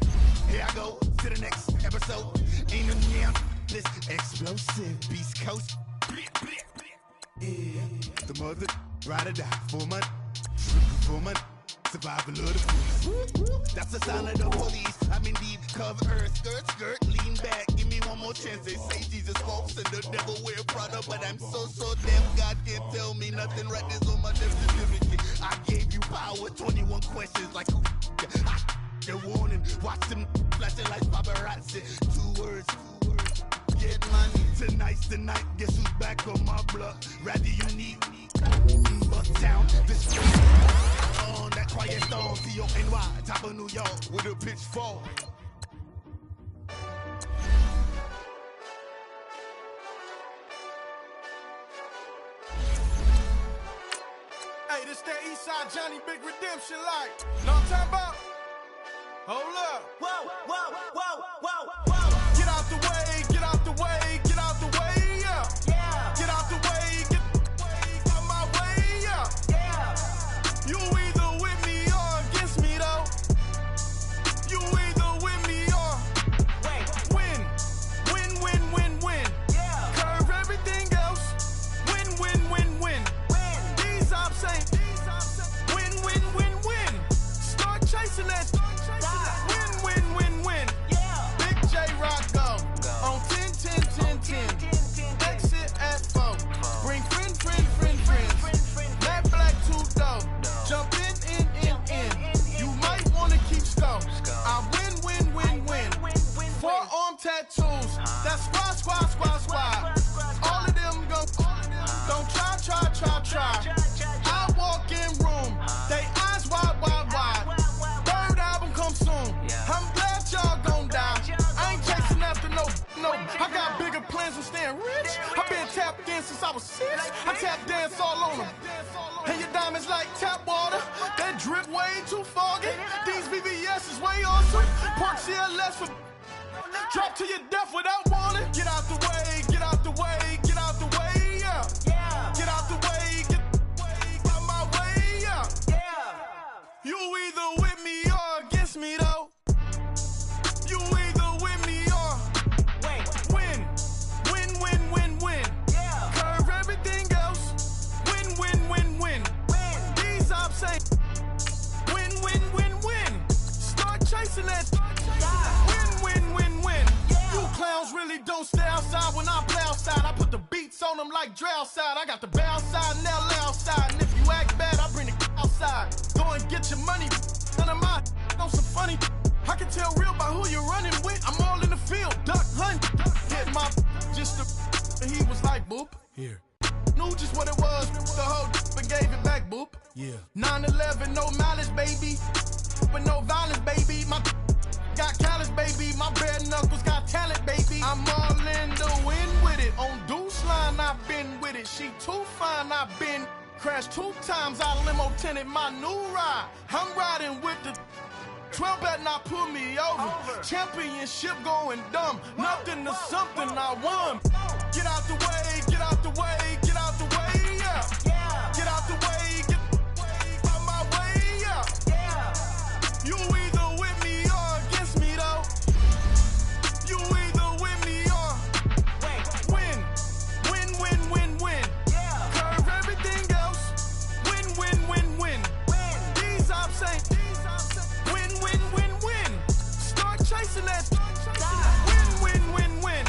here I go to the next episode. Ain't no damn this explosive Beast Coast. Yeah, the mother ride or die for money, for money. Survival of the police. That's the sound of the police. I'm indeed cover earth, skirt, lean back. Give me one more chance. They say Jesus walks and the devil wear Prada, but I'm so deaf. God can't tell me nothing. Right this on my death certificate. I gave you power. 21 questions like who? They're warning. Watch them flashing like paparazzi. 2 words. Get money. Tonight's the night. Guess who's back on my block? Rather unique. Bucktown. This on that quiet storm. C-O-N-Y. Top of New York with a pitchfork. Hey, this that Eastside Johnny Big Redemption like. Know what I'm talking about? Hold up. Whoa, whoa, whoa, whoa, whoa. Get out the way, get out the way, get out the way, yeah. Yeah. Get out the way, get out my way, yeah. Yeah. You either with me or against me, though. You either with me or win. Win, win, win, win. Yeah. Curve everything else. Win, win, win, win. These ops ain't. Win, win, win, win. Start chasing that. Win, win, win, win. Yeah. Big J I was 6. I tap dance all on them. And your diamonds like tap water. That drip way too foggy. These VVS is way awesome. Park CLS for drop to your death without warning. Get out the way, get out the way, get out the way, yeah. Get out the way, get out my way, yeah. You either with me or against me though. You either with me or win. Win, win, win, win. Curve everything else. Win, win, win, win. These ops say win, win, win, win. Start chasing that. Win, win, win, win. You clowns really don't stay outside when I play outside. I put the beats on them like Dre outside. I got the bow side and LA outside. And if you act bad, I bring the outside. Go and get your money. None of my know some funny. I can tell real by who you're running with. I'm all in the field. Duck hunt. Hit my just the. He was like, boop. Here. Knew just what it was. The whole and gave it back, boop. Yeah. 9/11, no malice, baby. But no violence, baby. My got callous, baby. My bare knuckles got talent, baby. I'm all in the win with it. On Deuce line, I've been with it. She too fine, I've been crashed 2 times. I limo tinted my new ride. I'm riding with the 12 better not pull me over. Championship going dumb. Nothing to something I won. Get out the way, get out the way, get out the way, yeah. Get out the way, get out my way, yeah. You either with me or against me though. You either with me or win. Win, win, win, win. Curve everything else. Win, win, win, win. These ops ain't win, win, win, win. Start chasing that. Win, win, win, win.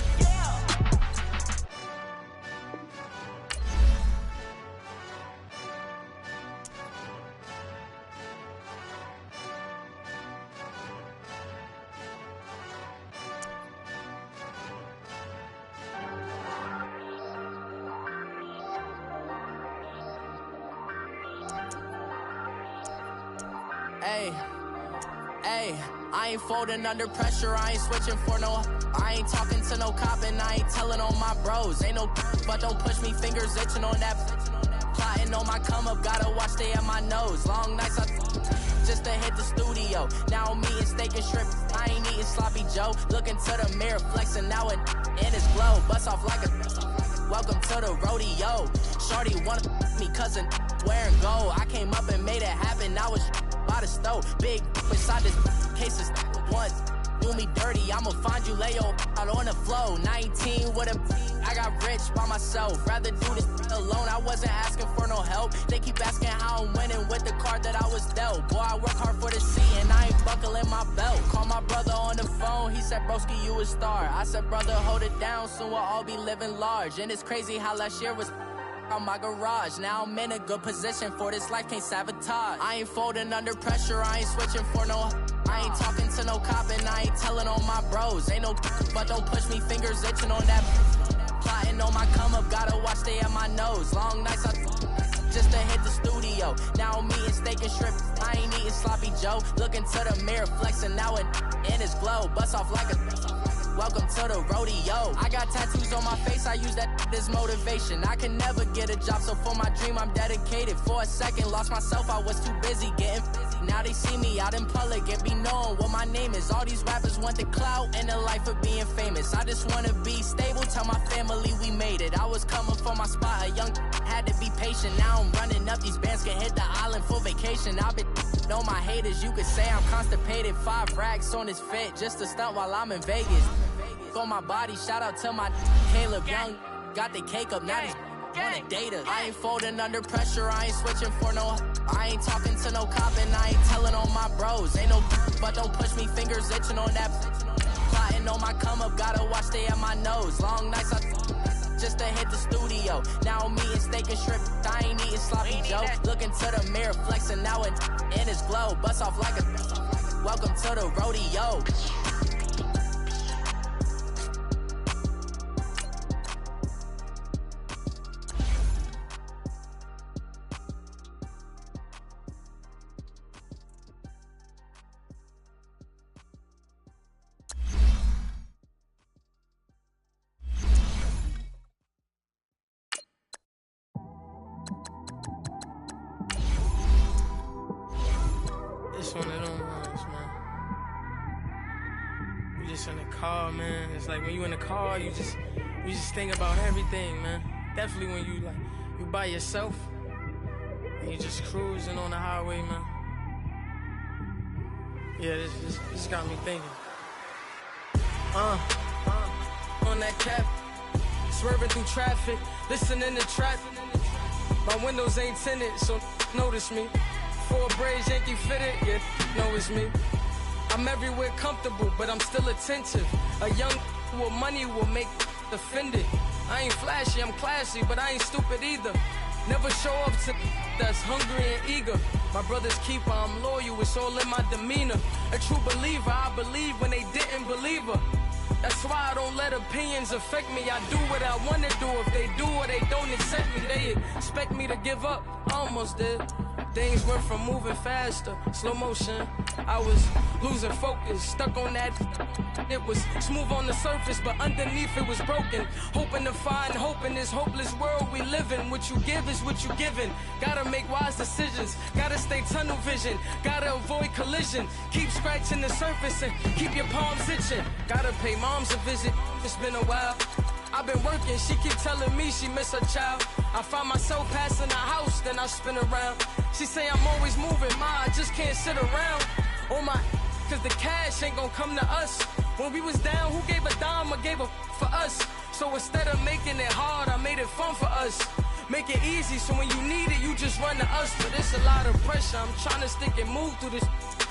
Hey, I ain't folding under pressure, I ain't switching for no. I ain't talking to no cop and I ain't telling on my bros. Ain't no but don't push me, fingers itching on that. Plotting on my come up, gotta watch stay at my nose. Long nights I just to hit the studio. Now I'm eating steak and shrimp, I ain't eating sloppy Joe. Looking to the mirror, flexing now and in his glow. Bust off like a welcome to the rodeo. Shorty wanna me cousin wearing gold. I came up and made it happen, now it's by the stove. Big inside this cases once do me dirty, I'ma find you lay out on the floor. 19 with a I got rich by myself. Rather do this alone, I wasn't asking for no help. They keep asking how I'm winning with the card that I was dealt. Boy, I work hard for the seat and I ain't buckling my belt. Call my brother on the phone, he said, broski, you a star. I said, brother, hold it down, soon we'll all be living large. And it's crazy how last year was on my garage. Now I'm in a good position for this life, can't sabotage. I ain't folding under pressure, I ain't switching for no. I ain't talking to no cop and I ain't telling on my bros. Ain't no but don't push me, fingers itching on that. Plotting on my come up, gotta watch stay at my nose. Long nights I just to hit the studio. Now I'm eating steak and shrimp, I ain't eating sloppy Joe. Looking to the mirror, flexing now and in his glow. Bust off like a welcome to the rodeo. I got tattoos on my face, I use that as motivation. I can never get a job, so for my dream I'm dedicated. For a second, lost myself, I was too busy getting busy. Now they see me out in public and be known what my name is. All these rappers want the clout and the life of being famous. I just wanna be stable, tell my family we made it. I was coming for my spot, a young had to be patient. Now I'm running up, these bands can hit the island for vacation. I've been know my haters, you could say I'm constipated. 5 racks on his fit, just to stunt while I'm in Vegas. On my body, shout out to my Caleb Young. Got the cake up, now these wanna date us. I ain't folding under pressure, I ain't switching for no. I ain't talking to no cop and I ain't telling on my bros. Ain't no but don't push me, fingers itching on that. Plotting on my come up, gotta watch stay at my nose. Long nights I just to hit the studio. Now I'm eating steak and shrimp, I ain't eating sloppy Joe. Looking to the mirror, flexing now and in his glow. Bust off like a welcome to the rodeo. one of them ones, man. You just in the car, man. It's like when you in the car, you just think about everything, man. Definitely when you by yourself and you just cruising on the highway, man. Yeah, this got me thinking. On that cap, swerving through traffic, listening to trap. My windows ain't tinted, so notice me. 4 braids, Yankee fitted, yeah, know it's me. I'm everywhere comfortable, but I'm still attentive. A young with money will make offended. I ain't flashy, I'm classy, but I ain't stupid either. Never show up to that's hungry and eager. My brother's keeper, I'm loyal, it's all in my demeanor. A true believer, I believe when they didn't believe her. That's why I don't let opinions affect me. I do what I want to do. If they do or they don't accept me, they expect me to give up. I almost did. Things went from moving faster, slow motion. I was losing focus, stuck on that. It was smooth on the surface, but underneath it was broken. Hoping to find hope in this hopeless world we live in. What you give is what you given. Gotta make wise decisions. Gotta stay tunnel vision. Gotta avoid collision. Keep scratching the surface and keep your palms itching. Gotta pay moms a visit. It's been a while. I've been working, she keep telling me she miss her child. I find myself passing the house, then I spin around. She say I'm always moving, ma, I just can't sit around. Oh my, cause the cash ain't gonna come to us. When we was down, who gave a dime or gave a for us? So instead of making it hard, I made it fun for us. Make it easy, so when you need it, you just run to us. But it's a lot of pressure, I'm trying to stick and move through this.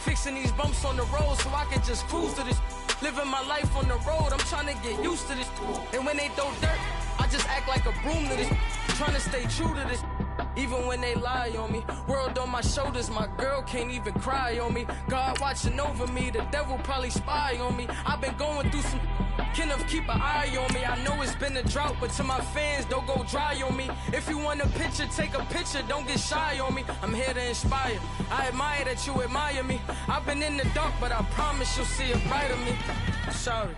Fixing these bumps on the road so I can just cruise to this. Living my life on the road, I'm trying to get used to this. And when they throw dirt, I just act like a broom to this. Trying to stay true to this. Even when they lie on me, world on my shoulders, my girl can't even cry on me. God watching over me, the devil probably spy on me. I've been going through some, Kenneth keep an eye on me. I know it's been a drought, but to my fans, don't go dry on me. If you want a picture, take a picture, don't get shy on me. I'm here to inspire, I admire that you admire me. I've been in the dark, but I promise you'll see a brighter me. Sorry.